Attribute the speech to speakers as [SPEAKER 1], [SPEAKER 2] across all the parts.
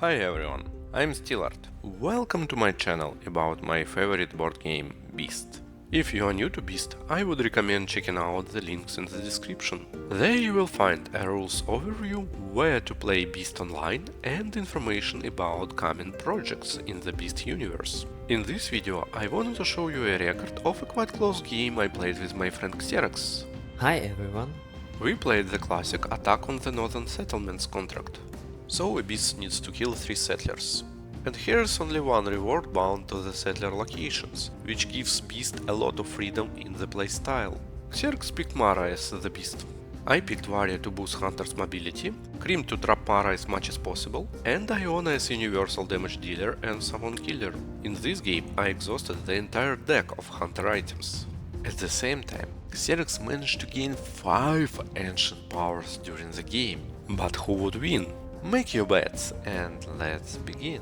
[SPEAKER 1] Hi everyone, I'm Steelart. Welcome to my channel about my favorite board game, Beast. If you are new to Beast, I would recommend checking out the links in the description. There you will find a rules overview, where to play Beast online, and information about coming projects in the Beast universe. In this video I wanted to show you a record of a quite close game I played with my friend XeroX.
[SPEAKER 2] Hi everyone.
[SPEAKER 1] We played the classic Attack on the Northern Settlements contract. So a beast needs to kill 3 settlers. And here's only one reward bound to the settler locations, which gives beast a lot of freedom in the playstyle. XeroX picked Mara as the beast. I picked Varja to boost Hunter's mobility, Krim to trap Mara as much as possible, and Iona as universal damage dealer and summon killer. In this game I exhausted the entire deck of Hunter items. At the same time, XeroX managed to gain 5 ancient powers during the game. But who would win? Make your bets and let's begin.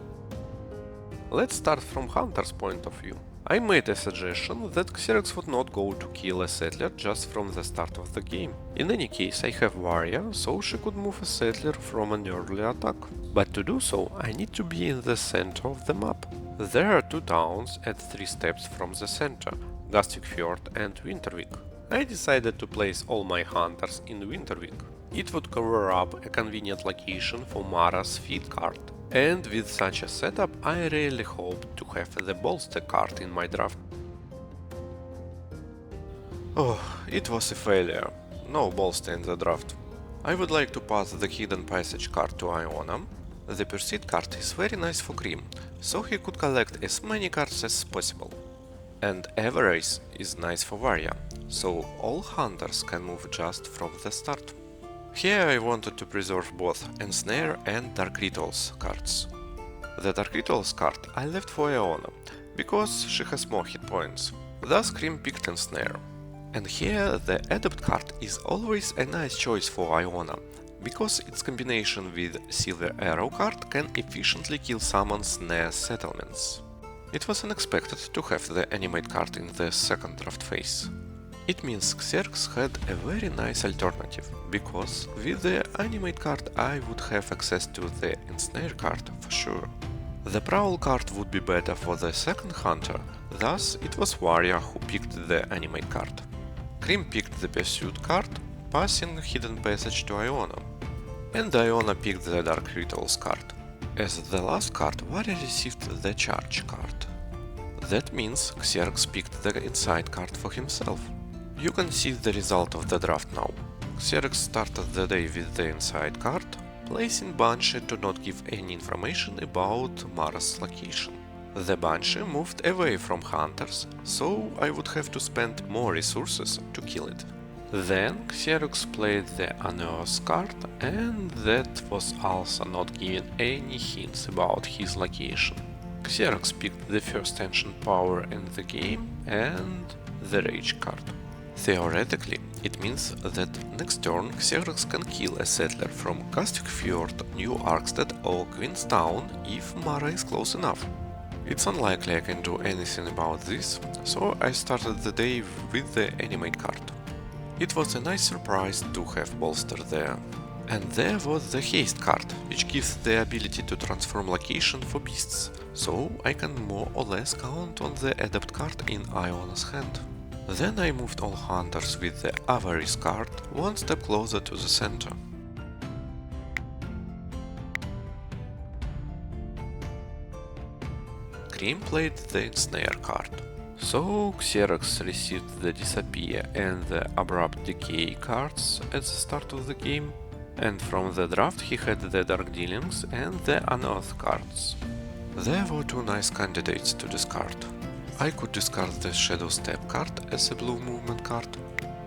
[SPEAKER 1] Let's start from Hunter's point of view. I made a suggestion that XeroX would not go to kill a settler just from the start of the game. In any case, I have Varja, so she could move a settler from an early attack. But to do so, I need to be in the center of the map. There are 2 towns at 3 steps from the center, Gastwick Fjord and Wintervik. I decided to place all my hunters in Wintervik. It would cover up a convenient location for Mara's feed card. And with such a setup, I really hoped to have the bolster card in my draft. Oh, it was a failure. No bolster in the draft. I would like to pass the hidden passage card to Iona. The pursuit card is very nice for Krim, so he could collect as many cards as possible. And Avarice is nice for Varja, so all hunters can move just from the start. Here I wanted to preserve both Ensnare and Dark Rituals cards. The Dark Rituals card I left for Iona, because she has more hit points. Thus Krim picked Ensnare. And here the Adept card is always a nice choice for Iona, because its combination with Silver Arrow card can efficiently kill summons near settlements. It was unexpected to have the Animate card in the second draft phase. It means XeroX had a very nice alternative, because with the Animate card I would have access to the Ensnare card for sure. The Prowl card would be better for the second hunter, thus it was Varja who picked the Animate card. Krim picked the Pursuit card, passing Hidden Passage to Iona. And Iona picked the Dark Rituals card. As the last card, Varja received the Charge card. That means XeroX picked the Insight card for himself. You can see the result of the draft now. XeroX started the day with the Insight card, placing Banshee to not give any information about Mara's location. The Banshee moved away from hunters, so I would have to spend more resources to kill it. Then XeroX played the Unearth card, and that was also not giving any hints about his location. XeroX picked the first ancient power in the game and the Rage card. Theoretically, it means that next turn XeroX can kill a settler from Gastwick Fjord, New Arkstead or Queenstown if Mara is close enough. It's unlikely I can do anything about this, so I started the day with the Animate card. It was a nice surprise to have Bolster there. And there was the Haste card, which gives the ability to transform location for beasts, so I can more or less count on the Adept card in Iona's hand. Then I moved all hunters with the Avarice card one step closer to the center. Krim played the Ensnare card. So XeroX received the Disappear and the Abrupt Decay cards at the start of the game, and from the draft he had the Dark Dealings and the Unearth cards. There were 2 nice candidates to discard. I could discard the Shadow Step card as a blue movement card,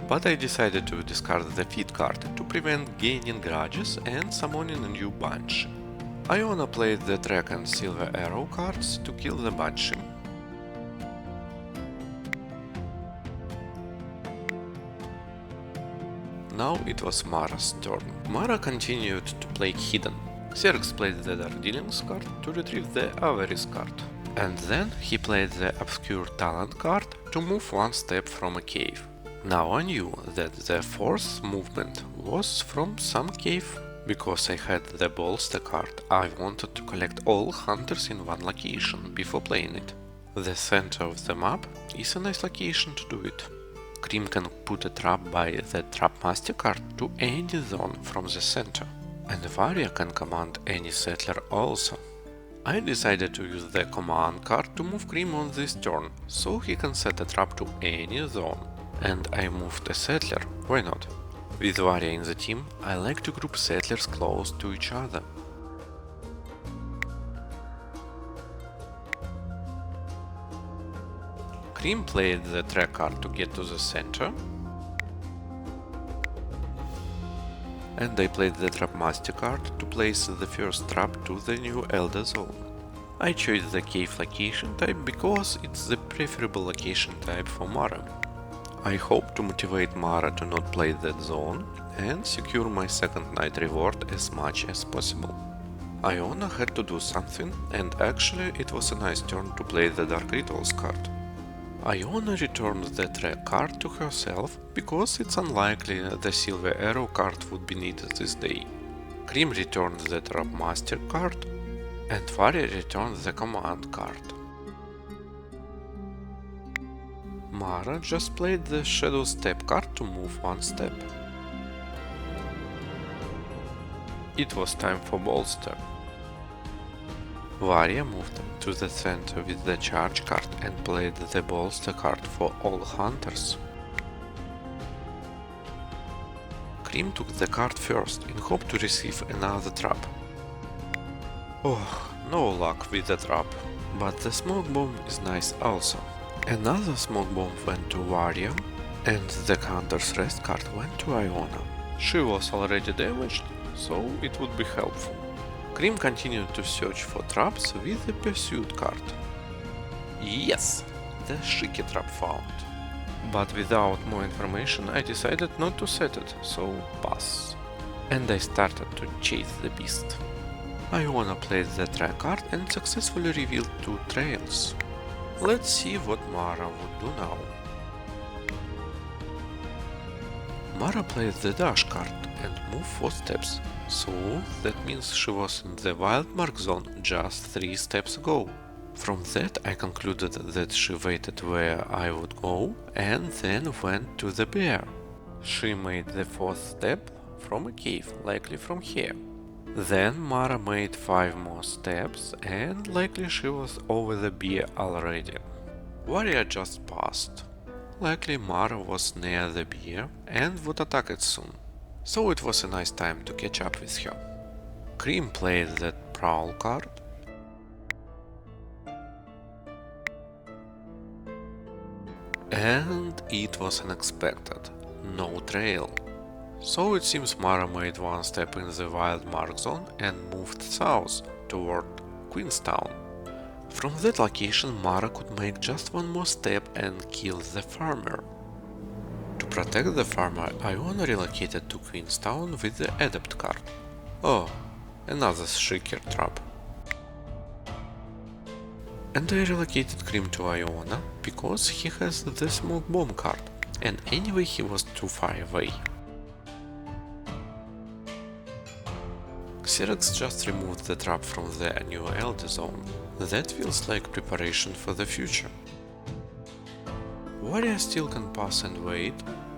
[SPEAKER 1] but I decided to discard the Feed card to prevent gaining grudges and summoning a new Banshee. Iona played the Track and Silver Arrow cards to kill the Banshee. Now it was Mara's turn. Mara continued to play Hidden. XeroX played the Dark Dealings card to retrieve the Avarice card. And then he played the Obscure Talent card to move 1 step from a cave. Now I knew that the 4th movement was from some cave Because I had the bolster card, I wanted to collect all hunters in one location before playing it. The center of the map is a nice location to do it. Krim can put a trap by the Trap Master card to any zone from the center, and Varja can command any settler also. I decided to use the command card to move Krim on this turn, so he can set a trap to any zone. And I moved a settler, why not? With Varja in the team, I like to group settlers close to each other. Krim played the track card to get to the center, and I played the Trap Master card to place the first trap to the new Elder Zone. I chose the cave location type because it's the preferable location type for Mara. I hope to motivate Mara to not play that zone and secure my second night reward as much as possible. Iona had to do something, and actually it was a nice turn to play the Dark Rituals card. Iona returned the track card to herself because it's unlikely the Silver Arrow card would be needed this day. Krim returned the Trap Master card, and Varja returned the command card. Mara just played the Shadow Step card to move one step. It was time for bolster. Varja moved to the center with the charge card and played the bolster card for all hunters. Krim took the card first in hope to receive another trap. Oh, no luck with the trap, but the smoke bomb is nice also. Another smoke bomb went to Varja, and the hunter's rest card went to Iona. She was already damaged, so it would be helpful. Krim continued to search for traps with the pursuit card. Yes, the Shiki trap found. But without more information I decided not to set it, so pass. And I started to chase the beast. Iona played the track card and successfully revealed 2 trails. Let's see what Mara would do now. Mara played the dash card and moved 4 steps, so that means she was in the wild mark zone just 3 steps ago. From that I concluded that she waited where I would go and then went to the bear. She made the 4th step from a cave, likely from here. Then Mara made 5 more steps and likely she was over the bear already. Varja just passed. Likely Mara was near the bear and would attack it soon, so it was a nice time to catch up with her. Krim played that prowl card. And it was unexpected, no trail. So it seems Mara made 1 step in the wild mark zone and moved south toward Queenstown. From that location Mara could make just 1 more step and kill the farmer. To protect the farmer, Iona relocated to Queenstown with the Adept card. Oh, another Shaker trap. And I relocated Krim to Iona because he has the Smoke Bomb card, and anyway he was too far away. XeroX just removed the trap from the new Elder Zone. That feels like preparation for the future. Varja still can pass and wait.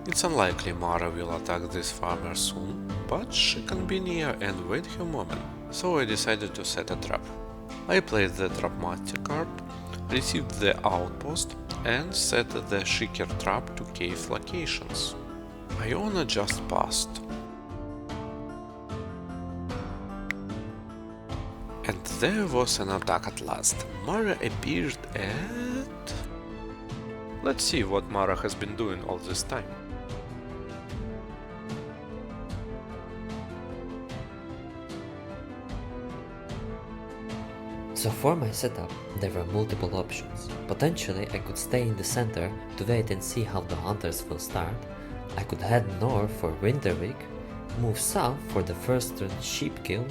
[SPEAKER 1] It's unlikely Mara will attack this farmer soon, but she can be near and wait her moment, so I decided to set a trap. I played the Trap Master card, received the outpost, and set the Shaker trap to cave locations. Iona just passed. And there was an attack at last. Mara appeared at... Let's see what Mara has been doing all this time.
[SPEAKER 2] So for my setup, there were multiple options. Potentially I could stay in the center to wait and see how the hunters will start. I could head north for Winterweek, move south for the first turn sheep kill,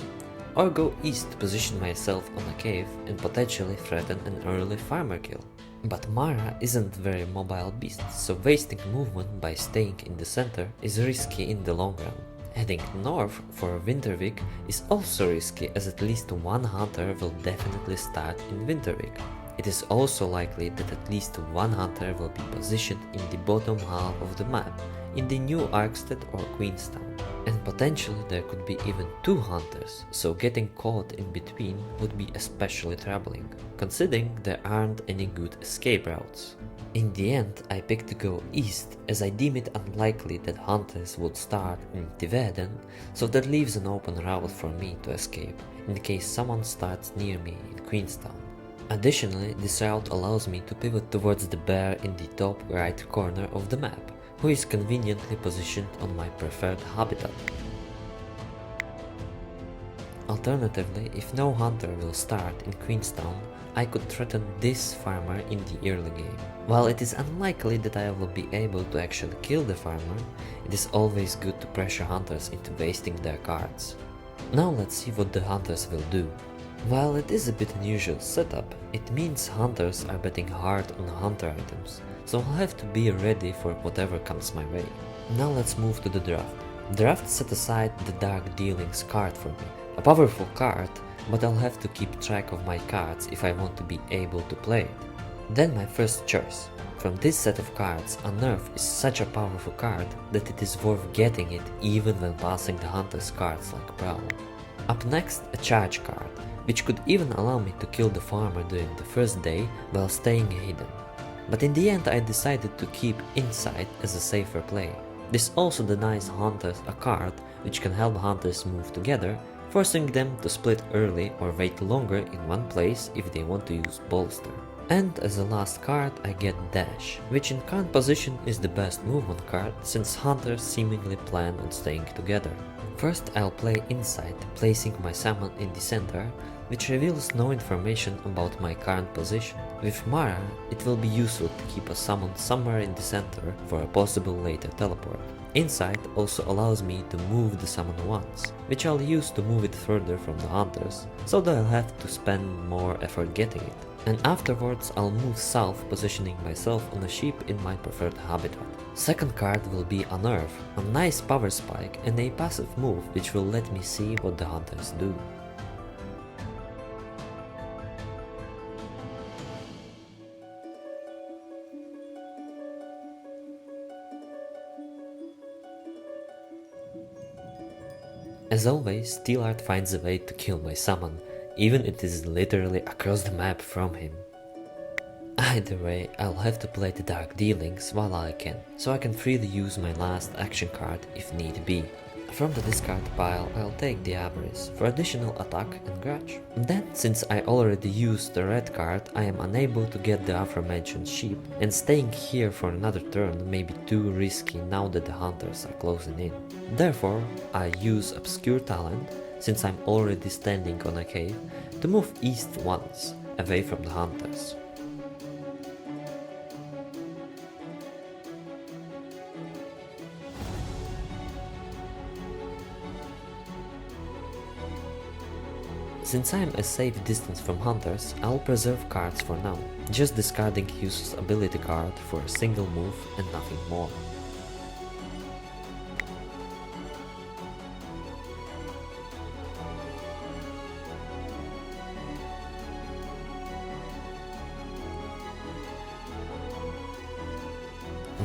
[SPEAKER 2] or go east to position myself on a cave and potentially threaten an early farmer kill. But Mara isn't a very mobile beast, so wasting movement by staying in the center is risky in the long run, Heading north for Wintervik is also risky, as at least one hunter will definitely start in Wintervik. It is also likely that at least one hunter will be positioned in the bottom half of the map, in the New Arkstead or Queenstown. And potentially there could be even two hunters, so getting caught in between would be especially troubling, considering there aren't any good escape routes. In the end, I picked to go east, as I deem it unlikely that hunters would start in Tiveden, so that leaves an open route for me to escape, in case someone starts near me in Queenstown. Additionally, this route allows me to pivot towards the bear in the top right corner of the map, who is conveniently positioned on my preferred habitat. Alternatively, if no hunter will start in Queenstown, I could threaten this farmer in the early game. While it is unlikely that I will be able to actually kill the farmer, it is always good to pressure hunters into wasting their cards. Now let's see what the hunters will do. While it is a bit unusual setup, it means hunters are betting hard on hunter items, so I'll have to be ready for whatever comes my way. Now let's move to the draft. Draft set aside the Dark Dealings card for me. A powerful card, but I'll have to keep track of my cards if I want to be able to play it. Then my first choice. From this set of cards, Unnerve is such a powerful card that it is worth getting it even when passing the hunter's cards like Prowl. Up next, a charge card, which could even allow me to kill the farmer during the first day while staying hidden. But in the end I decided to keep Insight as a safer play. This also denies hunters a card which can help hunters move together, forcing them to split early or wait longer in one place if they want to use Bolster. And as a last card I get Dash, which in current position is the best movement card since hunters seemingly plan on staying together. First I'll play Insight, placing my summon in the center, which reveals no information about my current position. With Mara, it will be useful to keep a summon somewhere in the center for a possible later teleport. Insight also allows me to move the summon once, which I'll use to move it further from the hunters, so that I'll have to spend more effort getting it. And afterwards I'll move south, positioning myself on a sheep in my preferred habitat. Second card will be Unnerve, a nice power spike and a passive move which will let me see what the hunters do. As always, Steelart finds a way to kill my summon, even if it is literally across the map from him. Either way, I'll have to play the Dark Dealings while I can, so I can freely use my last action card if need be. From the discard pile, I'll take the Avarice for additional attack and grudge. Then, since I already used the red card, I am unable to get the aforementioned sheep, and staying here for another turn may be too risky now that the hunters are closing in. Therefore, I use Obscure Talent, since I'm already standing on a cave, to move east once, away from the hunters. Since I'm a safe distance from hunters, I'll preserve cards for now, just discarding useless ability card for a single move and nothing more.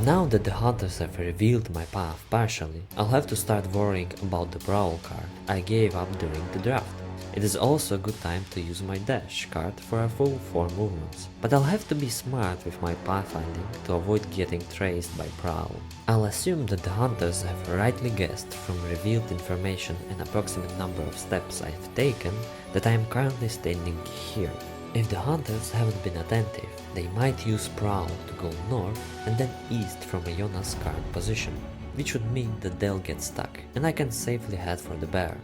[SPEAKER 2] Now that the hunters have revealed my path partially, I'll have to start worrying about the Prowl card I gave up during the draft. It is also a good time to use my Dash card for a full 4 movements, but I'll have to be smart with my pathfinding to avoid getting traced by Prowl. I'll assume that the hunters have rightly guessed from revealed information and approximate number of steps I've taken that I am currently standing here. If the hunters haven't been attentive, they might use Prowl to go north and then east from Iona's current position, which would mean that they'll get stuck and I can safely head for the bear.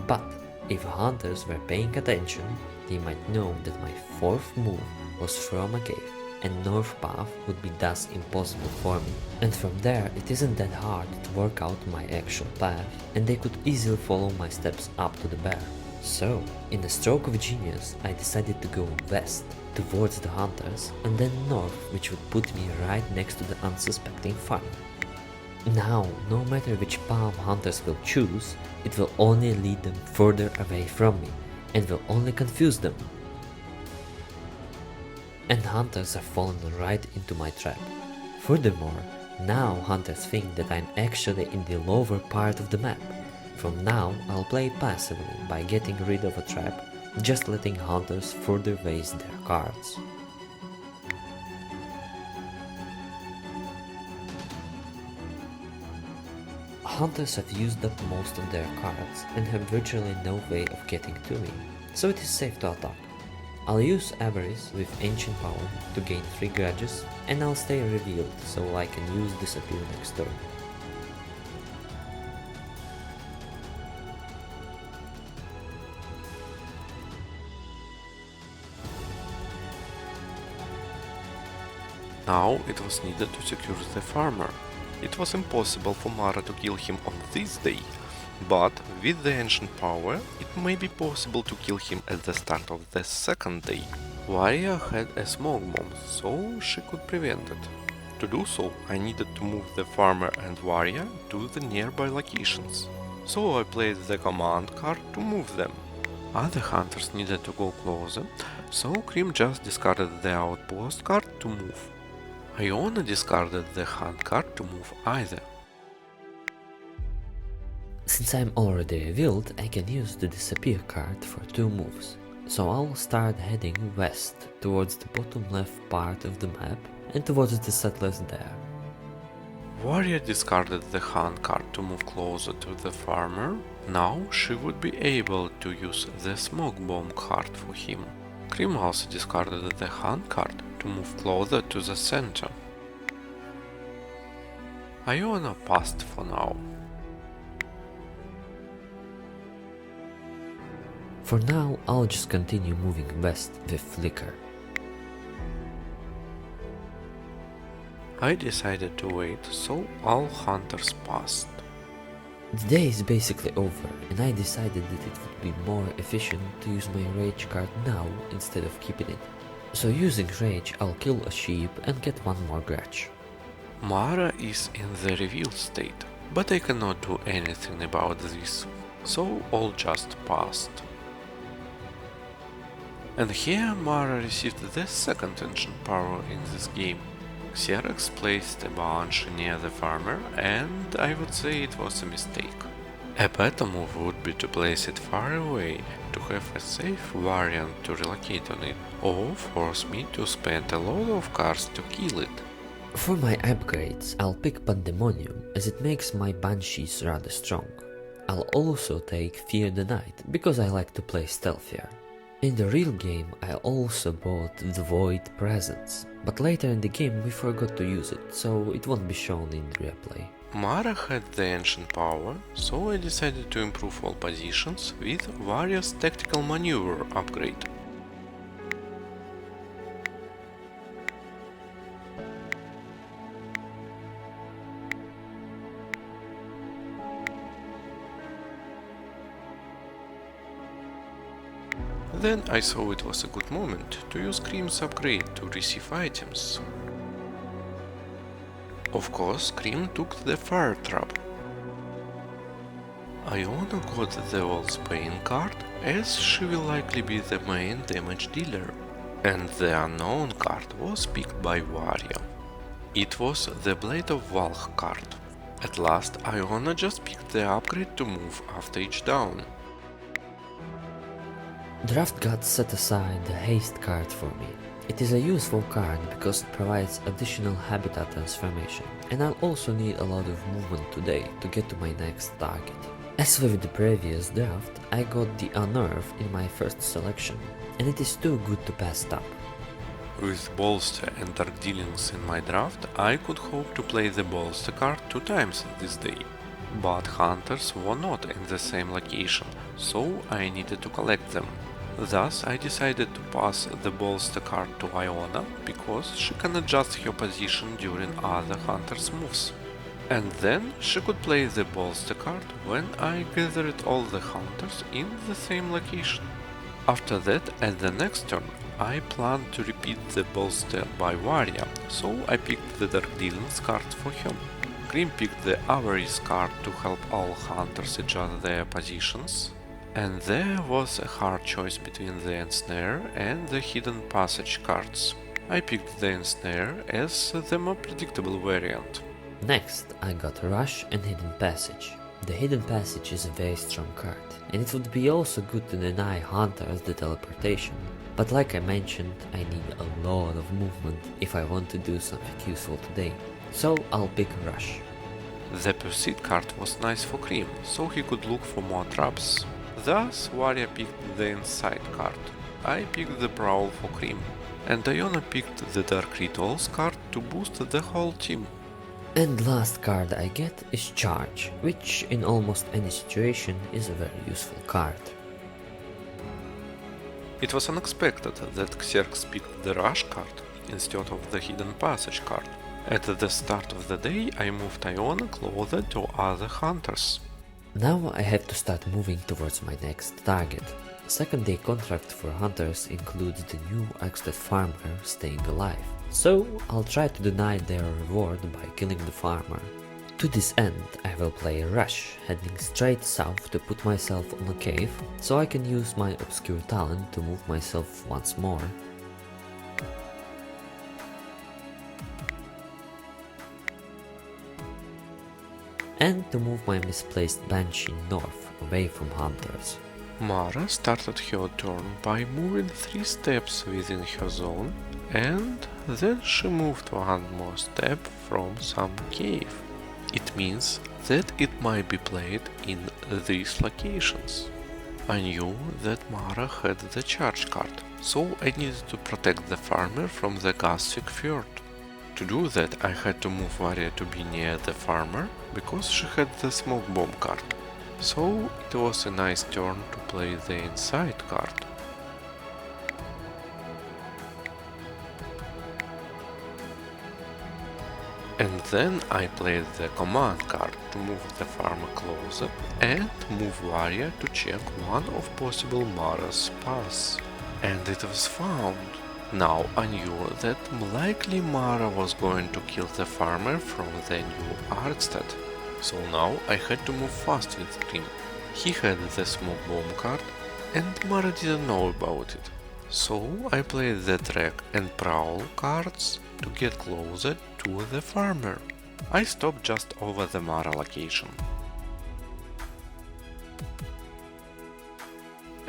[SPEAKER 2] But if hunters were paying attention, they might know that my 4th move was from a cave, and north path would be thus impossible for me. And from there it isn't that hard to work out my actual path, and they could easily follow my steps up to the bear. So, in a stroke of genius, I decided to go west, towards the hunters, and then north, which would put me right next to the unsuspecting farmer. Now, no matter which path hunters will choose, it will only lead them further away from me, and will only confuse them. And hunters are falling right into my trap. Furthermore, now hunters think that I'm actually in the lower part of the map. From now, I'll play passively by getting rid of a trap, just letting hunters further waste their cards. Hunters have used up most of their cards and have virtually no way of getting to me, so it is safe to attack. I'll use Avarice with Ancient Power to gain 3 grudges, and I'll stay revealed so I can use Disappear next turn.
[SPEAKER 1] Now it was needed to secure the farmer. It was impossible for Mara to kill him on this day, but with the ancient power it may be possible to kill him at the start of the second day. Varja had a smoke bomb, so she could prevent it. To do so, I needed to move the farmer and Varja to the nearby locations. So I played the command card to move them. Other hunters needed to go closer, so Krim just discarded the outpost card to move. Iona discarded the hunt card to move either.
[SPEAKER 2] Since I'm already revealed, I can use the Disappear card for 2 moves. So I'll start heading west towards the bottom left part of the map and towards the settlers there.
[SPEAKER 1] Varja discarded the hunt card to move closer to the farmer. Now she would be able to use the smoke bomb card for him. Krim also discarded the hunt card to move closer to the center. Iona passed for now.
[SPEAKER 2] For now, I'll just continue moving west with Flicker.
[SPEAKER 1] I decided to wait, so all hunters passed.
[SPEAKER 2] The day is basically over, and I decided that it would be more efficient to use my Rage card now instead of keeping it. So using Rage, I'll kill a sheep and get 1 more grudge.
[SPEAKER 1] Mara is in the reveal state, but I cannot do anything about this, so all just passed. And here Mara received the second ancient power in this game. XeroX placed a Banshee near the farmer, and I would say it was a mistake. A better move would be to place it far away, to have a safe variant to relocate on it, or force me to spend a lot of cards to kill it.
[SPEAKER 2] For my upgrades, I'll pick Pandemonium, as it makes my Banshees rather strong. I'll also take Fear the Night, because I like to play stealthier. In the real game, I also bought the Void Presence, but later in the game we forgot to use it, so it won't be shown in the replay.
[SPEAKER 1] Mara had the ancient power, so I decided to improve all positions with various tactical maneuver upgrade. Then I saw it was a good moment to use Krim's upgrade to receive items. Of course, Krim took the fire trap. Iona got the Walls Bane card, as she will likely be the main damage dealer, and the unknown card was picked by Varja. It was the Blade of Valk card. At last, Iona just picked the upgrade to move after each down.
[SPEAKER 2] Draft God set aside the Haste card for me. It is a useful card because it provides additional habitat transformation, and I'll also need a lot of movement today to get to my next target. As with the previous draft, I got the Unnerve in my first selection, and it is too good to pass up.
[SPEAKER 1] With Bolster and Dark Dealings in my draft, I could hope to play the Bolster card 2 times this day. But hunters were not in the same location, so I needed to collect them. Thus, I decided to pass the Bolster card to Iona, because she can adjust her position during other hunters' moves. And then she could play the Bolster card when I gathered all the hunters in the same location. After that, at the next turn, I planned to repeat the Bolster by Varja, so I picked the Dark Dealings card for her. Krim picked the Avarice card to help all hunters adjust their positions, and there was a hard choice between the Ensnare and the Hidden Passage cards. I picked the Ensnare as the more predictable variant.
[SPEAKER 2] Next, I got Rush and Hidden Passage. The Hidden Passage is a very strong card, and it would be also good to deny hunters the teleportation. But like I mentioned, I need a lot of movement if I want to do something useful today, so I'll pick Rush.
[SPEAKER 1] The Pursuit card was nice for Krim, so he could look for more traps. Thus, Varja picked the Insight card. I picked the Prowl for Krim, and Iona picked the Dark Rituals card to boost the whole team.
[SPEAKER 2] And last card I get is Charge, which in almost any situation is a very useful card.
[SPEAKER 1] It was unexpected that XeroX picked the Rush card instead of the Hidden Passage card. At the start of the day, I moved Iona closer to other hunters.
[SPEAKER 2] Now I have to start moving towards my next target. Second day contract for hunters includes the new Exted farmer staying alive, so I'll try to deny their reward by killing the farmer. To this end, I will play Rush, heading straight south to put myself on a cave, so I can use my obscure talent to move myself once more. And to move my misplaced Banshee north, away from hunters.
[SPEAKER 1] Mara started her turn by moving 3 steps within her zone, and then she moved 1 more step from some cave. It means that it might be played in these locations. I knew that Mara had the charge card, so I needed to protect the farmer from the Gasvik Fjord. To do that, I had to move Varja to be near the farmer, because she had the smoke bomb card. So it was a nice turn to play the Insight card. And then I played the Command card to move the farmer closer and move Varja to check one of possible Mara's paths. And it was found. Now I knew that likely Mara was going to kill the farmer from the new Arkstad. So now I had to move fast with Krim. He had the smoke bomb card and Mara didn't know about it. So I played the Track and Prowl cards to get closer to the farmer. I stopped just over the Mara location.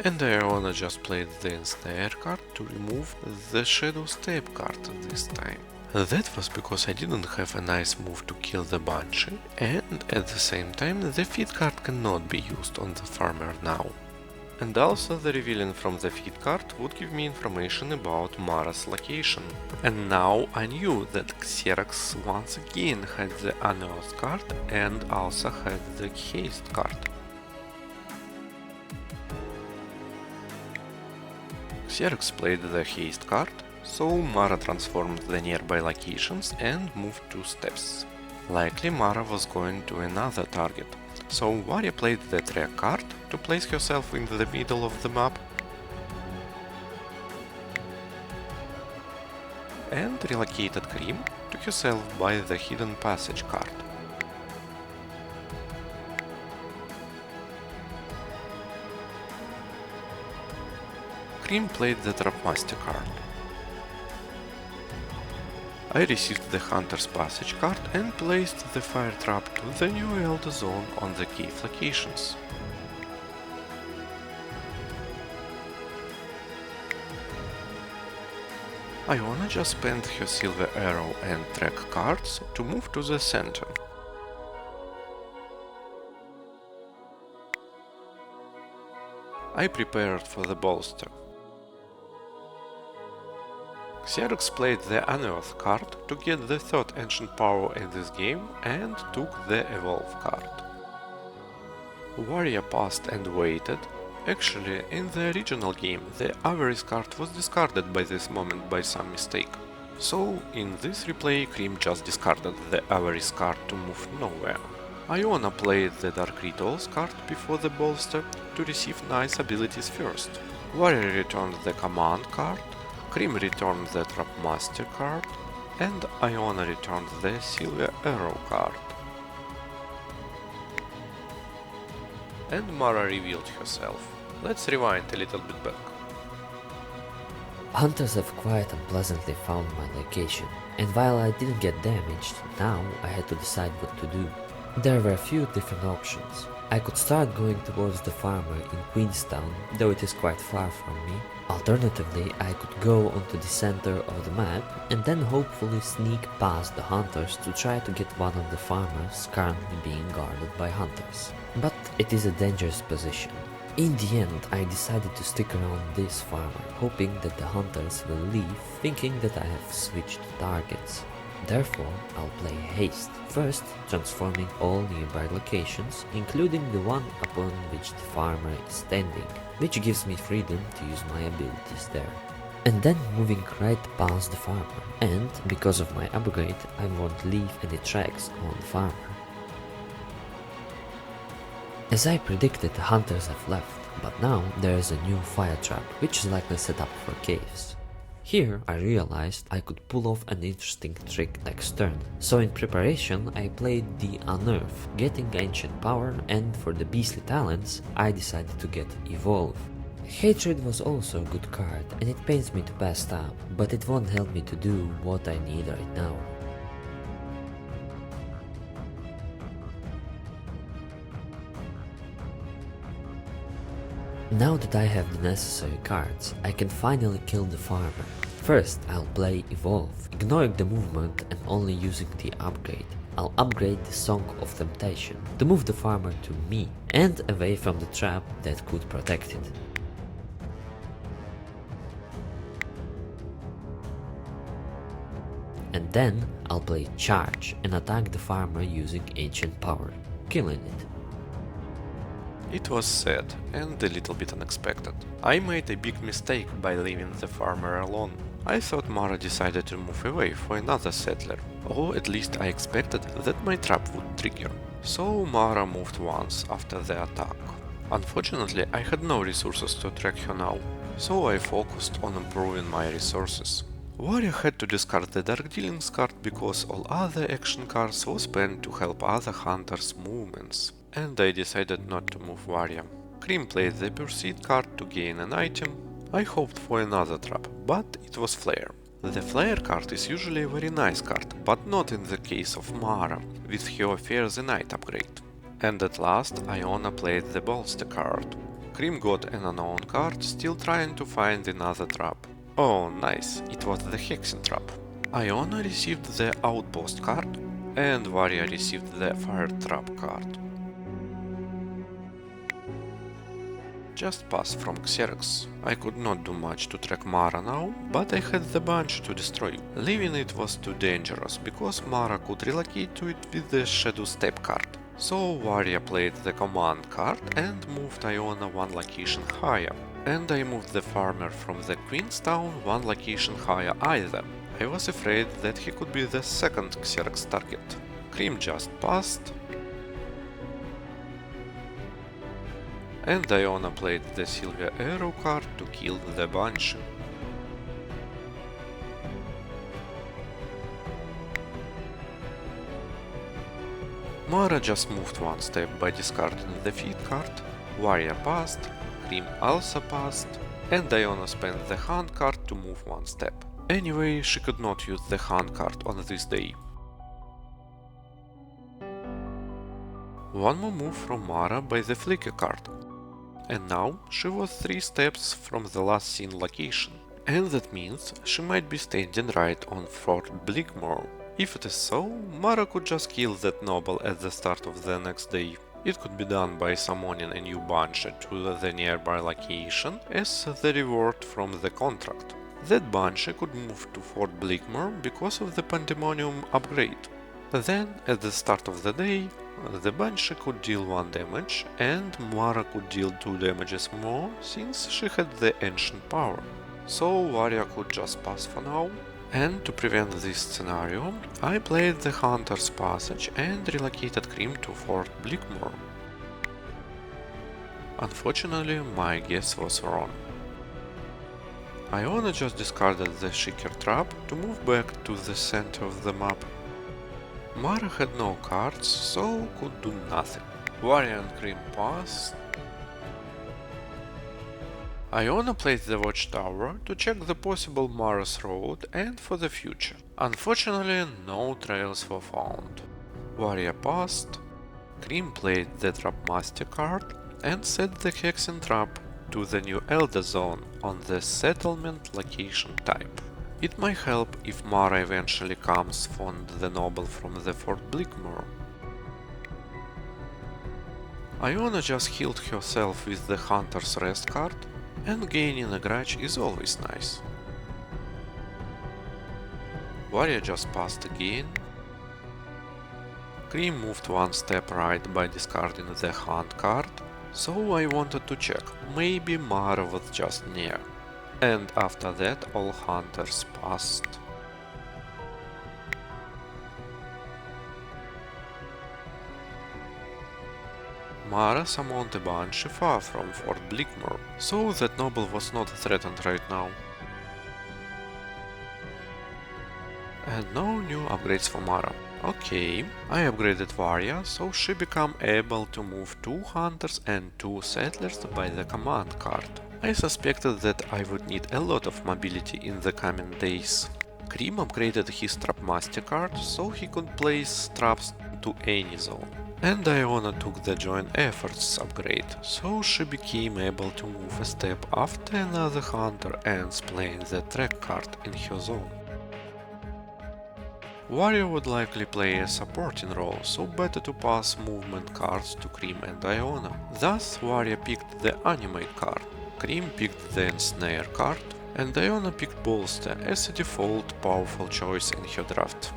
[SPEAKER 1] And Iona just played the Ensnare card to remove the Shadow Step card this time. That was because I didn't have a nice move to kill the Banshee, and at the same time the Feed card cannot be used on the farmer now. And also the revealing from the Feed card would give me information about Mara's location. And now I knew that XeroX once again had the Unearth card and also had the Haste card. XeroX played the Haste card, so Mara transformed the nearby locations and moved 2 steps. Likely Mara was going to another target, so Varja played the Track card to place herself in the middle of the map and relocated Krim to herself by the Hidden Passage card. Krim played the Trapmaster card. I received the Hunter's Passage card and placed the Fire Trap to the new Elder Zone on the cave locations. Iona just spent her Silver Arrow and Track cards to move to the center. I prepared for the bolster. XeroX played the Unearth card to get the 3rd ancient power in this game and took the Evolve card. Varja passed and waited. Actually, in the original game, the Avarice card was discarded by this moment by some mistake. So, in this replay, Krim just discarded the Avarice card to move nowhere. Iona played the Dark Rituals card before the bolster to receive nice abilities first. Varja returned the Command card, Krim returned the Trapmaster card, and Iona returned the Silver Arrow card. and Mara revealed herself. Let's rewind a little bit back.
[SPEAKER 2] Hunters have quite unpleasantly found my location, and while I didn't get damaged, now I had to decide what to do. There were a few different options. I could start going towards the farmer in Queenstown, though it is quite far from me. Alternatively, I could go onto the center of the map and then hopefully sneak past the hunters to try to get one of the farmers currently being guarded by hunters. But it is a dangerous position. In the end, I decided to stick around this farmer, hoping that the hunters will leave, thinking that I have switched targets. Therefore, I'll play haste, first transforming all nearby locations, including the one upon which the farmer is standing, which gives me freedom to use my abilities there. And then moving right past the farmer, and because of my upgrade, I won't leave any tracks on the farmer. As I predicted, the hunters have left, but now there is a new fire trap, which is likely set up for caves. Here I realized I could pull off an interesting trick next turn, so in preparation I played the Unnerve, getting ancient power, and for the beastly talents I decided to get Evolve. Hatred was also a good card and it pains me to pass up, but it won't help me to do what I need right now. Now that I have the necessary cards, I can finally kill the farmer. First, I'll play Evolve, ignoring the movement and only using the upgrade. I'll upgrade the Song of Temptation to move the farmer to me and away from the trap that could protect it. And then I'll play Charge and attack the farmer using Ancient Power, killing it.
[SPEAKER 1] It was sad and a little bit unexpected. I made a big mistake by leaving the farmer alone. I thought Mara decided to move away for another settler, or at least I expected that my trap would trigger. So Mara moved once after the attack. Unfortunately, I had no resources to track her now, so I focused on improving my resources. Varja had to discard the Dark Dealings card because all other action cards were spent to help other hunters' movements, and I decided not to move Varja. Krim played the Pursuit card to gain an item. I hoped for another trap, but it was Flare. The Flare card is usually a very nice card, but not in the case of Mara, with her Fear the Night upgrade. And at last, Iona played the Bolster card. Krim got an unknown card, still trying to find another trap. Oh, nice, it was the Hexing trap. Iona received the Outpost card, and Varja received the Fire Trap card. Just pass from XeroX. I could not do much to track Mara now, but I had the bunch to destroy. Leaving it was too dangerous, because Mara could relocate to it with the Shadow Step card. So Varja played the Command card and moved Iona one location higher. And I moved the farmer from the Queenstown one location higher either. I was afraid that he could be the second XeroX target. Krim just passed, and Iona played the Silver Arrow card to kill the Banshee. Mara just moved one step by discarding the Feed card, Varja passed, Krim also passed, and Iona spent the Hunt card to move one step. Anyway, she could not use the Hunt card on this day. One more move from Mara by the Flicker card. And now she was 3 steps from the last seen location, and that means she might be standing right on Fort Blickmore. If it is so, Mara could just kill that noble at the start of the next day. It could be done by summoning a new Banshee to the nearby location as the reward from the contract. That Banshee could move to Fort Blickmore because of the Pandemonium upgrade. Then, at the start of the day, the Banshee could deal 1 damage, and Mara could deal 2 damages more, since she had the Ancient Power. So Varja could just pass for now. And to prevent this scenario, I played the Hunter's Passage and relocated Krim to Fort Blickmore. Unfortunately, my guess was wrong. Iona just discarded the Shaker trap to move back to the center of the map. Mara had no cards, so could do nothing. Varja and Krim passed. Iona played the watchtower to check the possible Mara's road and for the future. Unfortunately, no trails were found. Varja passed. Krim played the Trap Master card and set the Hexen Trap to the new Elder Zone on the settlement location type. It might help if Mara eventually comes for the noble from the Fort Blickmore. Iona just healed herself with the Hunter's Rest card, and gaining a grudge is always nice. Varja just passed again. Krim moved one step right by discarding the Hunt card, so I wanted to check, maybe Mara was just near. And after that all hunters passed. Mara summoned a Banshee far from Fort Blickmore, so that noble was not threatened right now. And no new upgrades for Mara. Okay, I upgraded Varja, so she became able to move 2 hunters and 2 settlers by the command card. I suspected that I would need a lot of mobility in the coming days. Krim upgraded his Trap Master card, so he could place traps to any zone. And Iona took the Joint Efforts upgrade, so she became able to move a step after another hunter and playing the Track card in her zone. Varja would likely play a supporting role, so better to pass movement cards to Krim and Iona. Thus, Varja picked the Animate card, Krim picked the Ensnare card, and Iona picked Bolster as a default powerful choice in her draft.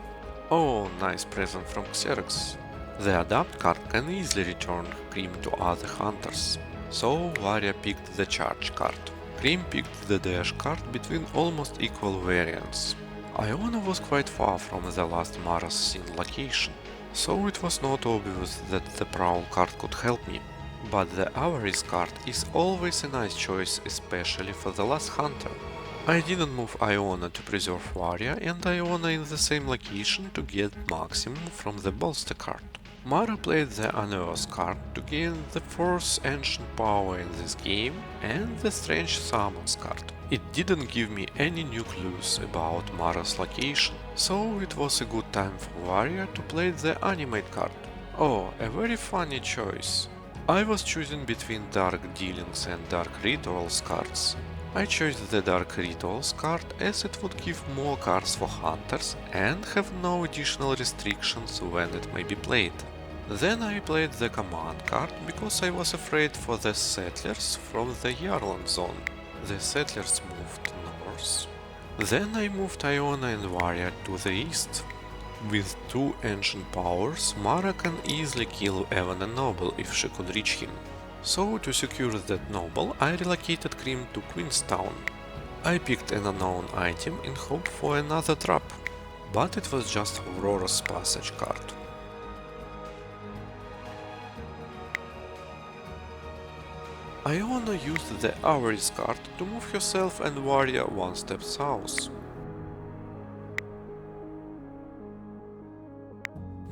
[SPEAKER 1] Oh, nice present from XeroX. The Adapt card can easily return Krim to other hunters, so Varja picked the Charge card. Krim picked the Dash card between almost equal variants. Iona was quite far from the last Mara's scene location, so it was not obvious that the Prowl card could help me. But the Avarice card is always a nice choice, especially for the last hunter. I didn't move Iona to preserve Varja and Iona in the same location to get maximum from the Bolster card. Mara played the Unearth card to gain the 4th Ancient Power in this game and the Strange Summons card. It didn't give me any new clues about Mara's location, so it was a good time for Varja to play the Animate card. Oh, a very funny choice. I was choosing between Dark Dealings and Dark Rituals cards. I chose the Dark Rituals card as it would give more cards for hunters and have no additional restrictions when it may be played. Then I played the Command card because I was afraid for the settlers from the Yarland zone. The settlers moved north. Then I moved Iona and Varja to the east. With 2 ancient powers, Mara can easily kill even a noble if she could reach him. So to secure that noble, I relocated Krim to Queenstown. I picked an unknown item in hope for another trap, but it was just Aurora's Passage card. Iona used the Avarice card to move herself and Varja one step south.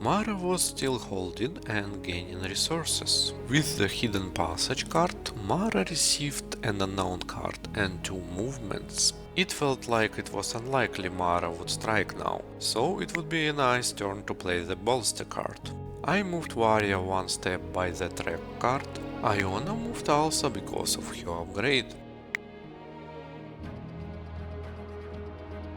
[SPEAKER 1] Mara was still holding and gaining resources. With the Hidden Passage card, Mara received an unknown card and 2 movements. It felt like it was unlikely Mara would strike now, so it would be a nice turn to play the Bolster card. I moved Varja one step by the Track card. Iona moved also because of her upgrade.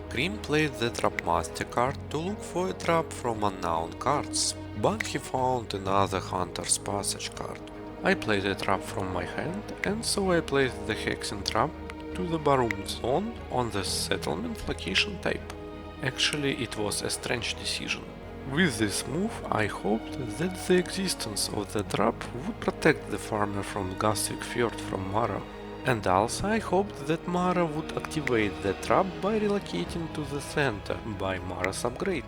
[SPEAKER 1] Krim played the Trap Master card to look for a trap from unknown cards, but he found another Hunter's Passage card. I played a trap from my hand, and so I placed the Hexen Trap to the Barum zone on the settlement location type. Actually, it was a strange decision. With this move, I hoped that the existence of the trap would protect the farmer from Gaswick Fjord from Mara. And also I hoped that Mara would activate the trap by relocating to the center by Mara's upgrade.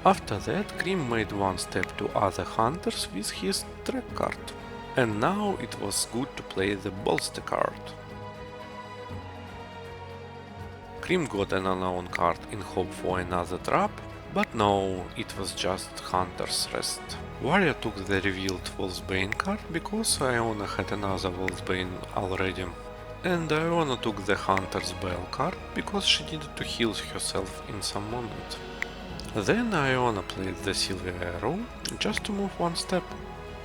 [SPEAKER 1] After that, Krim made one step to other hunters with his Track card. And now it was good to play the Bolster card. Krim got an unknown card in hope for another trap, But no, it was just Hunter's Rest. Varja took the revealed Wolfsbane card because Iona had another Wolfsbane already. And Iona took the Hunter's Bell card because she needed to heal herself in some moment. Then Iona played the Silver Arrow just to move one step.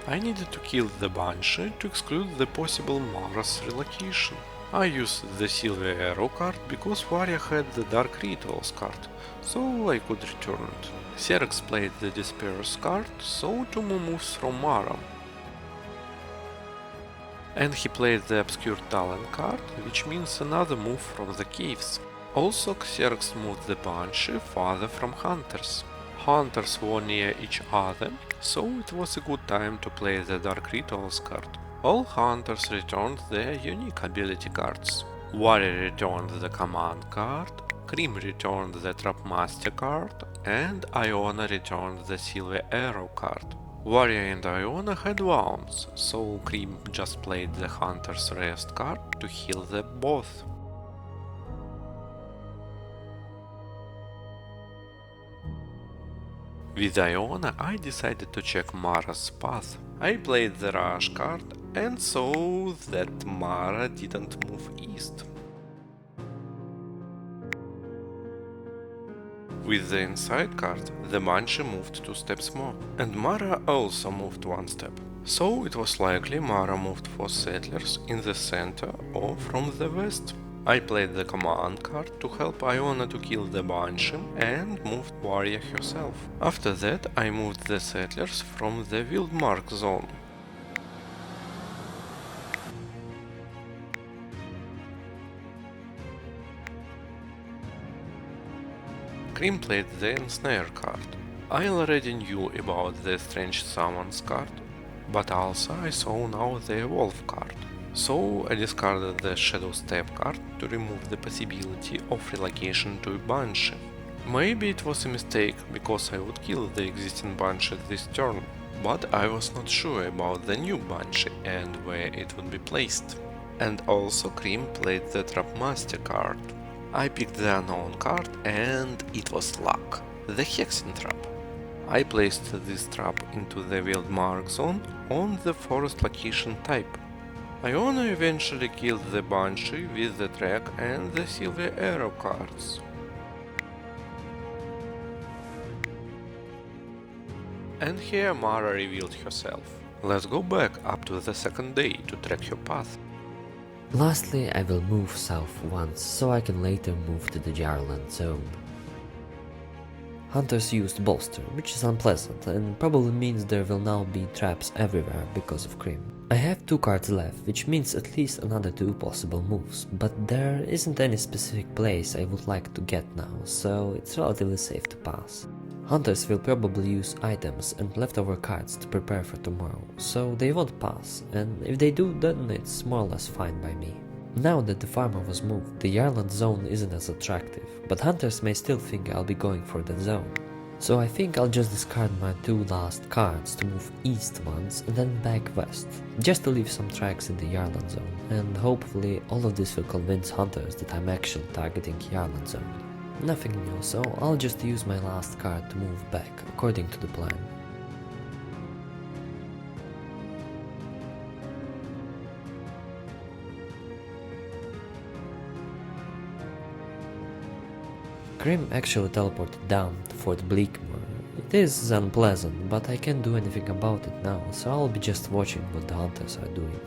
[SPEAKER 1] I needed to kill the Banshee to exclude the possible Mara's relocation. I used the Silver Arrow card because Varja had the Dark Rituals card, so I could return it. XeroX played the Disperse card, so 2 more moves from Mara. And he played the Obscure Talent card, which means another move from the caves. Also, XeroX moved the Banshee farther from Hunters. Hunters were near each other, so it was a good time to play the Dark Rituals card. All Hunters returned their unique ability cards. Varja returned the Command card, Krim returned the Trapmaster card, and Iona returned the Silver Arrow card. Varja and Iona had wounds, so Krim just played the Hunter's Rest card to heal them both. With Iona, I decided to check Mara's path. I played the Rush card and saw that Mara didn't move east. With the Inside card, the Banshee moved 2 steps more, and Mara also moved 1 step. So it was likely Mara moved for settlers in the center or from the west. I played the Command card to help Iona to kill the Banshee and moved Varja herself. After that I moved the settlers from the Wildmark zone. Krim played the Ensnare card. I already knew about the Strange Summons card, but also I saw now the Evolve card. So I discarded the Shadow Step card to remove the possibility of relocation to a Banshee. Maybe it was a mistake, because I would kill the existing Banshee this turn, but I was not sure about the new Banshee and where it would be placed. And also Krim played the Trapmaster card. I picked the Unknown card and it was luck, the Hexing Trap. I placed this trap into the Wildmark zone on the forest location type. Iona eventually killed the Banshee with the track and the Silver Arrow cards. And here Mara revealed herself. Let's go back up to the second day to track her path.
[SPEAKER 2] Lastly, I will move south once, so I can later move to the Jarland zone. Hunters used Bolster, which is unpleasant and probably means there will now be traps everywhere because of Krim. I have 2 cards left, which means at least another 2 possible moves, but there isn't any specific place I would like to get now, so it's relatively safe to pass. Hunters will probably use items and leftover cards to prepare for tomorrow, so they won't pass, and if they do, then it's more or less fine by me. Now that the farmer was moved, the Jarland zone isn't as attractive, but hunters may still think I'll be going for that zone. So I think I'll just discard my 2 last cards to move east once and then back west, just to leave some tracks in the Jarland zone, and hopefully all of this will convince hunters that I'm actually targeting Jarland zone. Nothing new, so I'll just use my last card to move back, according to the plan. Krim actually teleported down to Fort Bleakmore. It is unpleasant, but I can't do anything about it now, so I'll be just watching what the hunters are doing.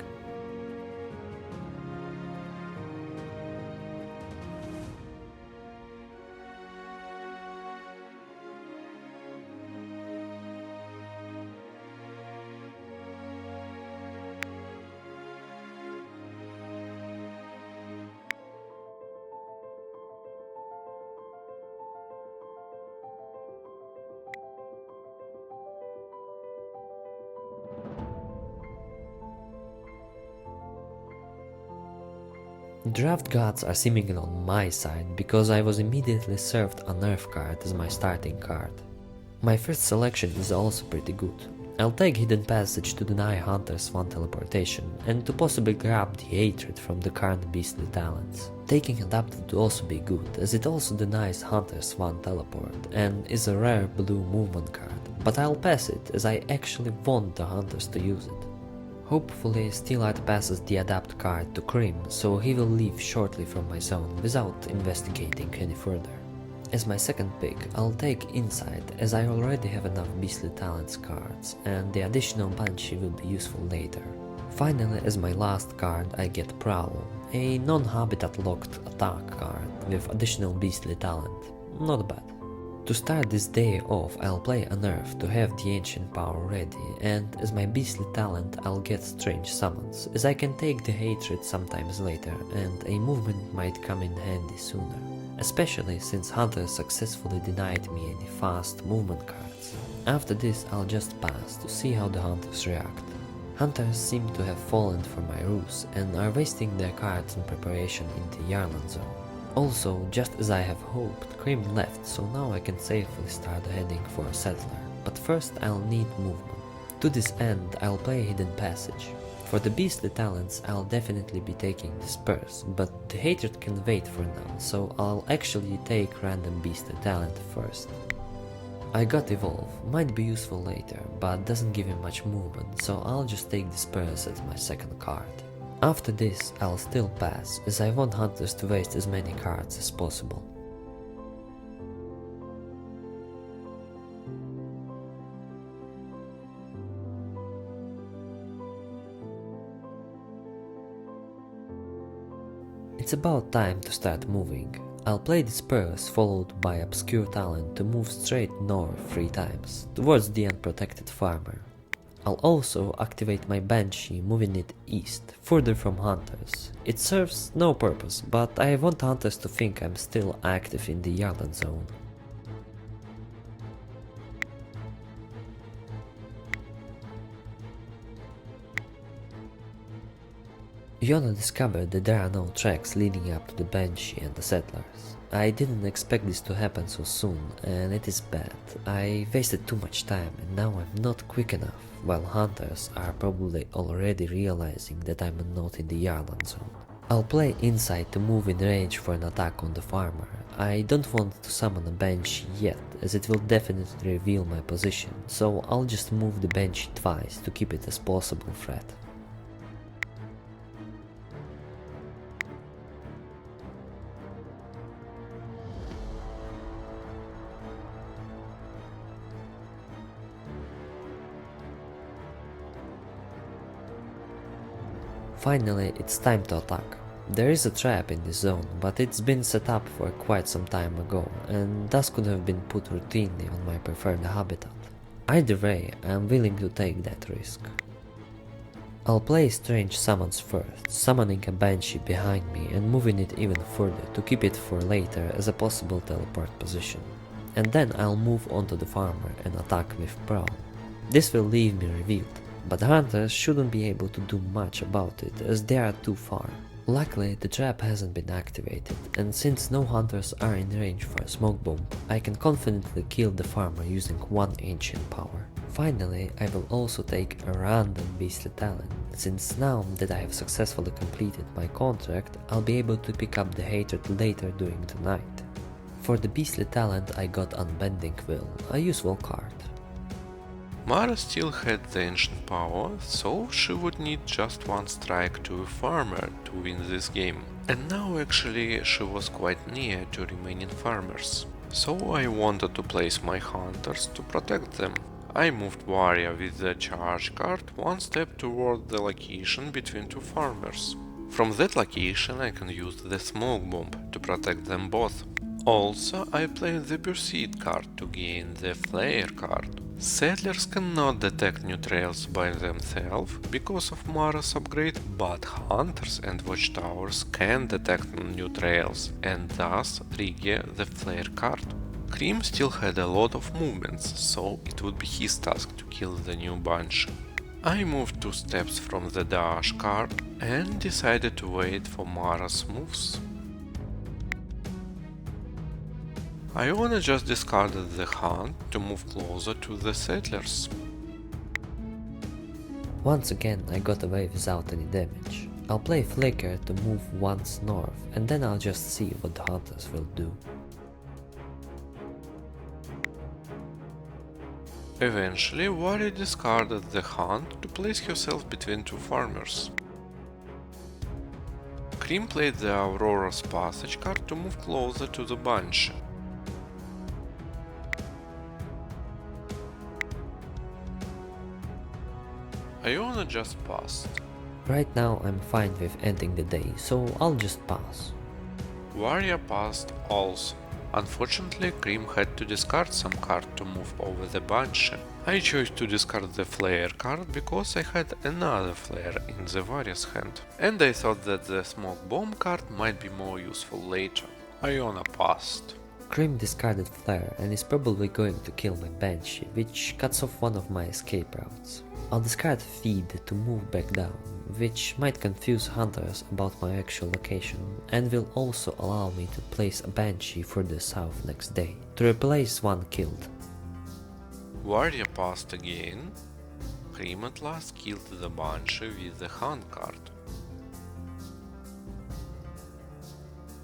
[SPEAKER 2] Draft gods are seemingly on my side because I was immediately served a nerf card as my starting card. My first selection is also pretty good. I'll take Hidden Passage to deny hunters one teleportation, and to possibly grab the Hatred from the current beastly talents. Taking Adapted would also be good, as it also denies hunters one teleport, and is a rare blue movement card, but I'll pass it as I actually want the hunters to use it. Hopefully Steelart passes the Adapt card to Krim, so he will leave shortly from my zone without investigating any further. As my second pick, I'll take Insight, as I already have enough Beastly Talents cards, and the additional Banshee will be useful later. Finally, as my last card, I get Prowl, a non-habitat locked attack card with additional Beastly Talent. Not bad. To start this day off, I'll play Unearth to have the Ancient Power ready, and as my Beastly Talent I'll get Strange Summons, as I can take the Hatred sometimes later, and a movement might come in handy sooner. Especially since Hunters successfully denied me any fast movement cards. After this I'll just pass to see how the Hunters react. Hunters seem to have fallen for my ruse and are wasting their cards in preparation in the Yarlan zone. Also, just as I have hoped, Krim left, so now I can safely start heading for a settler, but first I'll need movement. To this end, I'll play Hidden Passage. For the Beastly Talents, I'll definitely be taking Disperse, but the Hatred can wait for now, so I'll actually take random Beastly Talent first. I got Evolve, might be useful later, but doesn't give him much movement, so I'll just take Disperse as my second card. After this, I'll still pass, as I want Hunters to waste as many cards as possible. It's about time to start moving. I'll play Disperse followed by Obscure Talent to move straight north 3 times, towards the unprotected farmer. I'll also activate my Banshee, moving it east, further from Hunters. It serves no purpose, but I want Hunters to think I'm still active in the Yarlan zone. Iona discovered that there are no tracks leading up to the Banshee and the settlers. I didn't expect this to happen so soon, and it is bad. I wasted too much time and now I'm not quick enough, while Hunters are probably already realizing that I'm not in the Yarlan zone. I'll play Insight to move in range for an attack on the farmer. I don't want to summon a Banshee yet, as it will definitely reveal my position, so I'll just move the Banshee twice to keep it as possible threat. Finally, it's time to attack. There is a trap in this zone, but it's been set up for quite some time ago, and thus could have been put routinely on my preferred habitat. Either way, I'm willing to take that risk. I'll play Strange Summons first, summoning a Banshee behind me and moving it even further to keep it for later as a possible teleport position. And then I'll move onto the farmer and attack with Prowl. This will leave me revealed, but Hunters shouldn't be able to do much about it as they are too far. Luckily, the trap hasn't been activated, and since no Hunters are in range for a smoke bomb, I can confidently kill the farmer using one ancient power. Finally, I will also take a random Beastly Talent, since now that I have successfully completed my contract, I'll be able to pick up the Hatred later during the night. For the Beastly Talent I got Unbending Will, a useful card.
[SPEAKER 1] Mara still had the ancient power, so she would need just one strike to a farmer to win this game. And now actually she was quite near to remaining farmers. So I wanted to place my hunters to protect them. I moved Varja with the charge card one step toward the location between 2 farmers. From that location I can use the smoke bomb to protect them both. Also, I played the Pursuit card to gain the Flare card. Settlers cannot detect new trails by themselves because of Mara's upgrade, but Hunters and Watchtowers can detect new trails and thus trigger the Flare card. Krim still had a lot of movements, so it would be his task to kill the new Banshee. I moved 2 steps from the Dash card and decided to wait for Mara's moves. Iona just discarded the hunt to move closer to the settlers.
[SPEAKER 2] Once again I got away without any damage. I'll play Flicker to move once north, and then I'll just see what the hunters will do.
[SPEAKER 1] Eventually, Varja discarded the hunt to place herself between two farmers. Krim played the Aurora's Passage card to move closer to the Banshee. Iona just passed.
[SPEAKER 2] Right now I'm fine with ending the day, so I'll just pass.
[SPEAKER 1] Varja passed also. Unfortunately, Krim had to discard some card to move over the Banshee. I chose to discard the Flare card because I had another Flare in the Varja's hand, and I thought that the Smoke Bomb card might be more useful later. Iona passed.
[SPEAKER 2] Krim discarded Flare and is probably going to kill my Banshee, which cuts off one of my escape routes. I'll discard Feed to move back down, which might confuse hunters about my actual location, and will also allow me to place a Banshee further south next day, to replace one killed.
[SPEAKER 1] Varja passed again. Krim at last killed the Banshee with the Hunt card.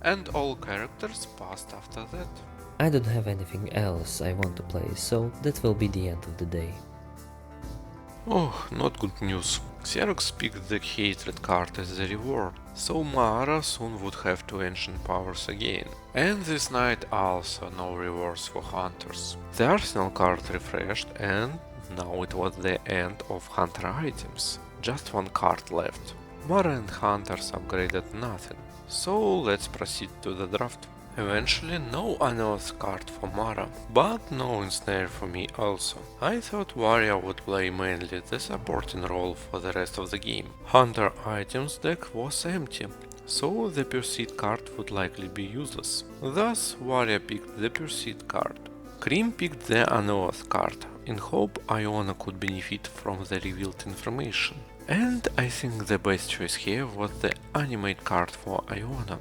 [SPEAKER 1] And all characters passed after that.
[SPEAKER 2] I don't have anything else I want to play, so that will be the end of the day.
[SPEAKER 1] Oh, not good news. XeroX picked the Hatred card as the reward, so Mara soon would have two Ancient Powers again. And this night also no rewards for Hunters. The Arsenal card refreshed and now it was the end of Hunter items. Just one card left. Mara and Hunters upgraded nothing, so let's proceed to the draft. Eventually no unearthed card for Mara, but no ensnare for me also. I thought Varja would play mainly the supporting role for the rest of the game. Hunter items deck was empty, so the Pursuit card would likely be useless. Thus Varja picked the Pursuit card. Krim picked the unearthed card, in hope Iona could benefit from the revealed information. And I think the best choice here was the Animate card for Iona.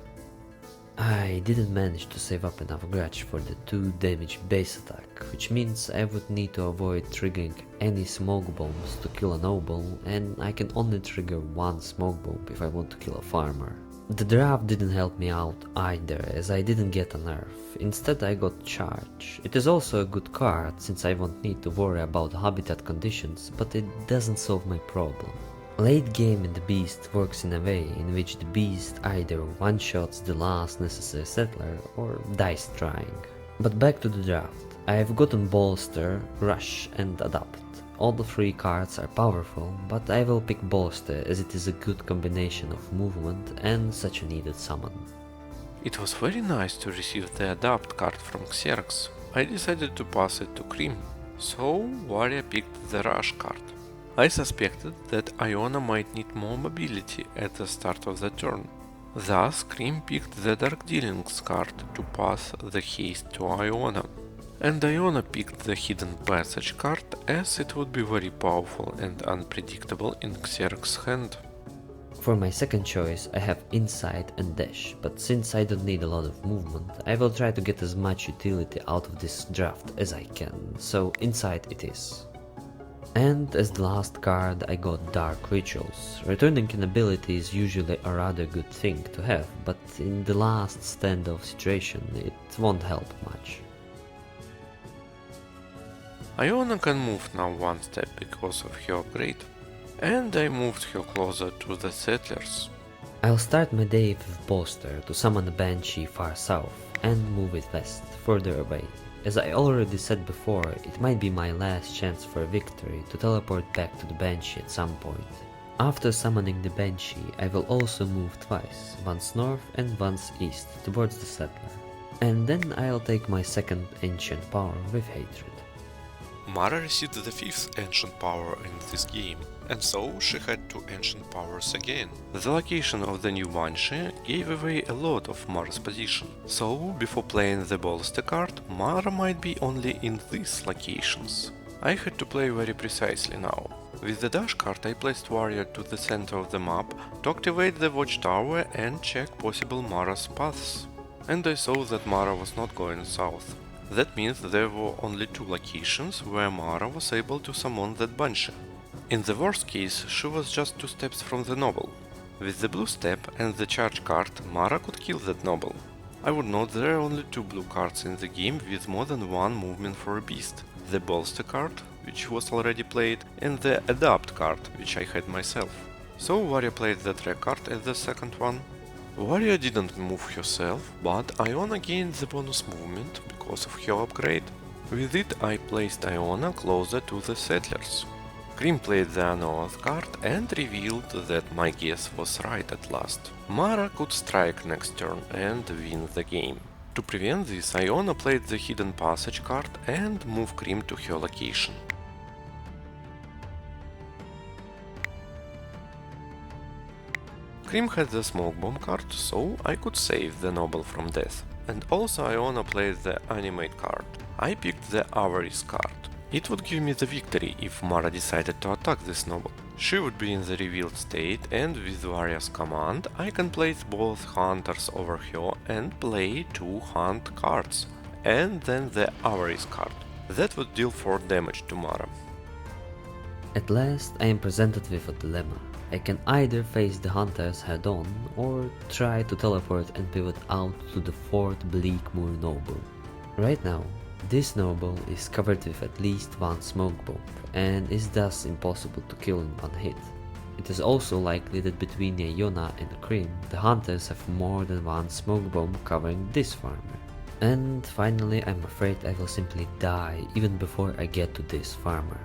[SPEAKER 2] I didn't manage to save up enough grudge for the 2 damage base attack, which means I would need to avoid triggering any smoke bombs to kill a noble, and I can only trigger 1 smoke bomb if I want to kill a farmer. The draft didn't help me out either, as I didn't get a nerf, instead I got charge. It is also a good card since I won't need to worry about habitat conditions, but it doesn't solve my problem. Late game in the Beast works in a way in which the Beast either one-shots the last necessary settler or dies trying. But back to the draft. I have gotten Bolster, Rush and Adapt. All the 3 cards are powerful, but I will pick Bolster as it is a good combination of movement and such a needed summon.
[SPEAKER 1] It was very nice to receive the Adapt card from XeroX. I decided to pass it to Krim, so Varja picked the Rush card. I suspected that Iona might need more mobility at the start of the turn. Thus, Krim picked the Dark Dealings card to pass the haste to Iona. And Iona picked the Hidden Passage card as it would be very powerful and unpredictable in XeroX's hand.
[SPEAKER 2] For my second choice I have Insight and Dash, but since I don't need a lot of movement, I will try to get as much utility out of this draft as I can, so Insight it is. And as the last card I got Dark Rituals. Returning an ability is usually a rather good thing to have, but in the last standoff situation it won't help much.
[SPEAKER 1] Iona can move now one step because of her upgrade, and I moved her closer to the settlers.
[SPEAKER 2] I'll start my day with Bolster to summon a Banshee far south and move it west, further away. As I already said before, it might be my last chance for a victory to teleport back to the Banshee at some point. After summoning the Banshee, I will also move twice, once north and once east towards the settler. And then I'll take my second ancient power with Hatred.
[SPEAKER 1] Mara received the 5th ancient power in this game, and so she had 2 ancient powers again. The location of the new Banshee gave away a lot of Mara's position, so before playing the Bolster card, Mara might be only in these locations. I had to play very precisely now. With the Dash card I placed Varja to the center of the map to activate the Watchtower and check possible Mara's paths. And I saw that Mara was not going south. That means there were only 2 locations where Mara was able to summon that Banshee. In the worst case, she was just 2 steps from the noble. With the blue step and the charge card, Mara could kill that noble. I would note there are only 2 blue cards in the game with more than 1 movement for a beast. The bolster card, which was already played, and the adapt card, which I had myself. So Varja played the track card as the second one. Varja didn't move herself, but Iona gained the bonus movement because of her upgrade. With it I placed Iona closer to the settlers. Krim played the unearthed card and revealed that my guess was right at last. Mara could strike next turn and win the game. To prevent this, Iona played the hidden passage card and moved Krim to her location. Krim had the smoke bomb card, so I could save the noble from death. And also Iona played the animate card. I picked the avarice card. It would give me the victory if Mara decided to attack this noble. She would be in the revealed state, and with Varja's command I can place both hunters over her and play 2 hunt cards, and then the avarice card. That would deal 4 damage to Mara.
[SPEAKER 2] At last I am presented with a dilemma. I can either face the hunters head on or try to teleport and pivot out to the 4th Bleakmoor noble. Right now, this noble is covered with at least 1 smoke bomb and is thus impossible to kill in 1 hit. It is also likely that between Iona and Krim, the hunters have more than 1 smoke bomb covering this farmer. And finally, I'm afraid I will simply die even before I get to this farmer.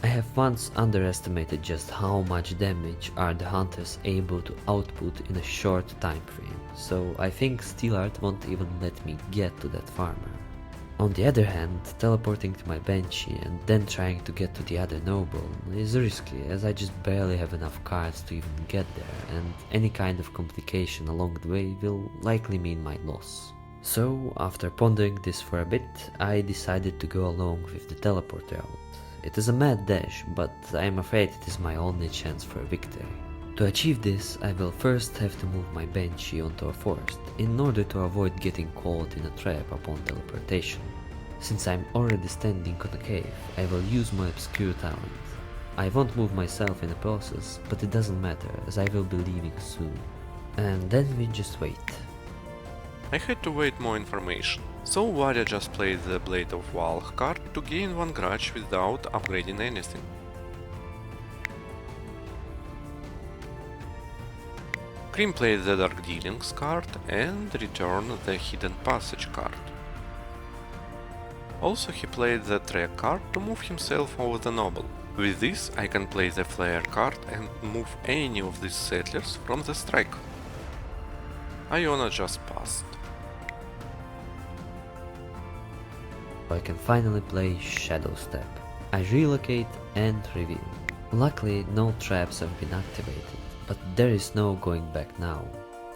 [SPEAKER 2] I have once underestimated just how much damage are the hunters able to output in a short time frame, so I think Steelart won't even let me get to that farmer. On the other hand, teleporting to my Banshee and then trying to get to the other noble is risky, as I just barely have enough cards to even get there, and any kind of complication along the way will likely mean my loss. So, after pondering this for a bit, I decided to go along with the teleport route. It is a mad dash, but I am afraid it is my only chance for a victory. To achieve this, I will first have to move my Banshee onto a forest, in order to avoid getting caught in a trap upon teleportation. Since I am already standing on a cave, I will use my obscure talent. I won't move myself in the process, but it doesn't matter, as I will be leaving soon. And then we just wait.
[SPEAKER 1] I had to wait more information, so Varja just played the Blade of Valk card to gain 1 grudge without upgrading anything. Krim played the Dark Dealings card and returned the Hidden Passage card. Also he played the Trek card to move himself over the noble. With this I can play the Flare card and move any of these settlers from the strike. Iona just passed.
[SPEAKER 2] I can finally play Shadow Step. I relocate and reveal. Luckily no traps have been activated, but there is no going back now.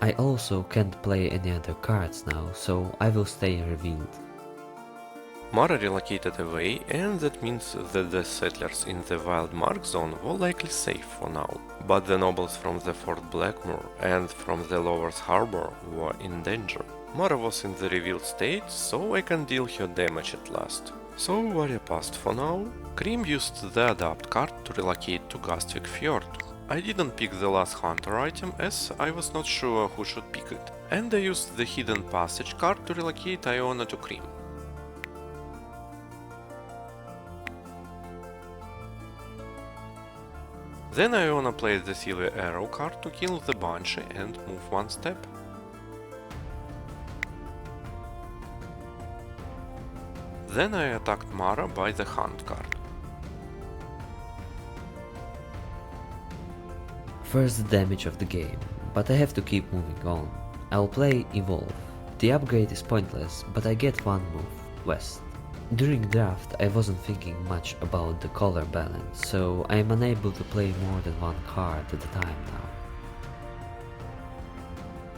[SPEAKER 2] I also can't play any other cards now, so I will stay revealed.
[SPEAKER 1] Mara relocated away, and that means that the settlers in the Wild Mark zone were likely safe for now. But the nobles from the Fort Blackmoor and from the Lover's Harbor were in danger. Mara was in the revealed state, so I can deal her damage at last. So Varja passed for now. Krim used the Adapt card to relocate to Gastwick Fjord. I didn't pick the last hunter item as I was not sure who should pick it. And I used the Hidden Passage card to relocate Iona to Krim. Then Iona played the Silver Arrow card to kill the Banshee and move 1 step. Then I attacked Mara by the Hunt card.
[SPEAKER 2] First damage of the game, but I have to keep moving on. I'll play Evolve. The upgrade is pointless, but I get 1 move, West. During draft I wasn't thinking much about the color balance, so I am unable to play more than 1 card at a time now.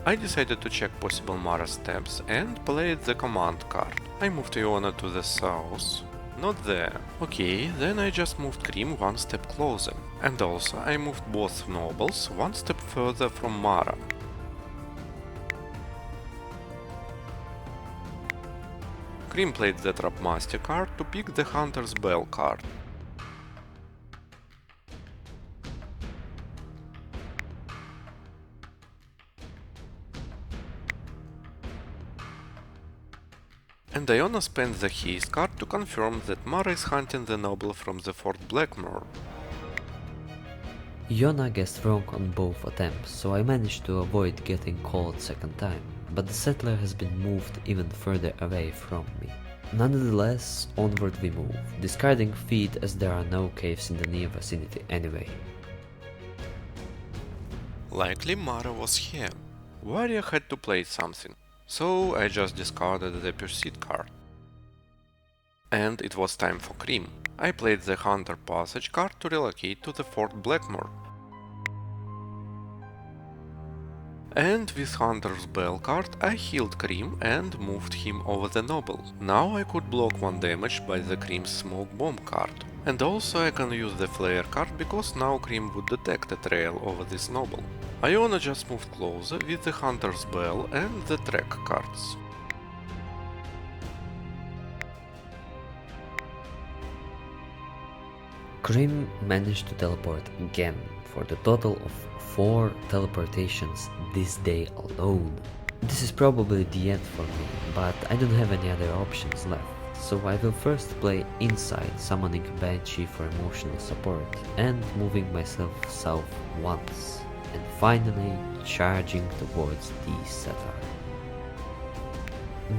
[SPEAKER 1] I decided to check possible Mara steps and played the command card. I moved Iona to the south. Not there. Okay, then I just moved Krim 1 step closer. And also I moved both nobles 1 step further from Mara. Krim played the Trapmaster card to pick the Hunter's Bell card. And Iona spends the haste card to confirm that Mara is hunting the noble from the Fort Blackmore.
[SPEAKER 2] Iona guessed wrong on both attempts, so I managed to avoid getting caught second time, but the settler has been moved even further away from me. Nonetheless, onward we move, discarding feed as there are no caves in the near vicinity anyway.
[SPEAKER 1] Likely Mara was here. Varja had to play something, so I just discarded the Pursuit card. And it was time for Krim. I played the Hunter Passage card to relocate to the Fort Blackmore. And with Hunter's Bell card I healed Krim and moved him over the noble. Now I could block 1 damage by the Krim's Smoke Bomb card. And also I can use the Flare card because now Krim would detect a trail over this noble. Iona just moved closer with the Hunter's Bell and the Track cards.
[SPEAKER 2] Krim managed to teleport again for the total of 4 teleportations this day alone. This is probably the end for me, but I don't have any other options left, so I will first play inside, summoning Banshee for emotional support and moving myself south once, and finally charging towards the settler.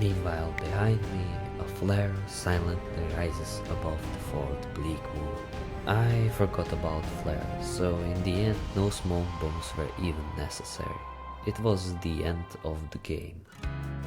[SPEAKER 2] Meanwhile, behind me, a flare silently rises above the Fort Bleakmoor. I forgot about flares, so in the end no smoke bombs were even necessary. It was the end of the game.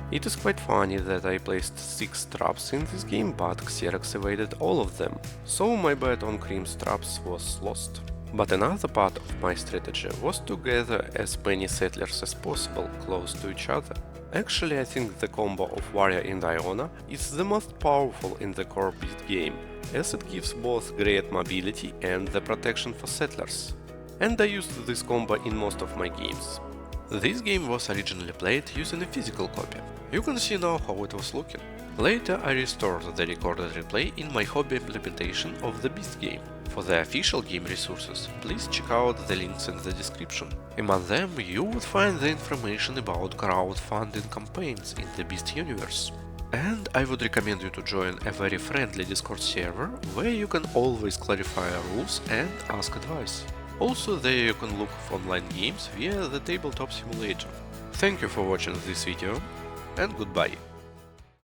[SPEAKER 1] It is quite funny that I placed 6 traps in this game, but XeroX evaded all of them, so my bet on Krim's traps was lost. But another part of my strategy was to gather as many settlers as possible close to each other. Actually, I think the combo of Varja and Iona is the most powerful in the core beast game, as it gives both great mobility and the protection for settlers. And I used this combo in most of my games. This game was originally played using a physical copy. You can see now how it was looking. Later I restored the recorded replay in my hobby implementation of the Beast game. For the official game resources, please check out the links in the description. Among them you would find the information about crowdfunding campaigns in the Beast universe. And I would recommend you to join a very friendly Discord server, where you can always clarify rules and ask advice. Also there you can look for online games via the tabletop simulator. Thank you for watching this video, and goodbye.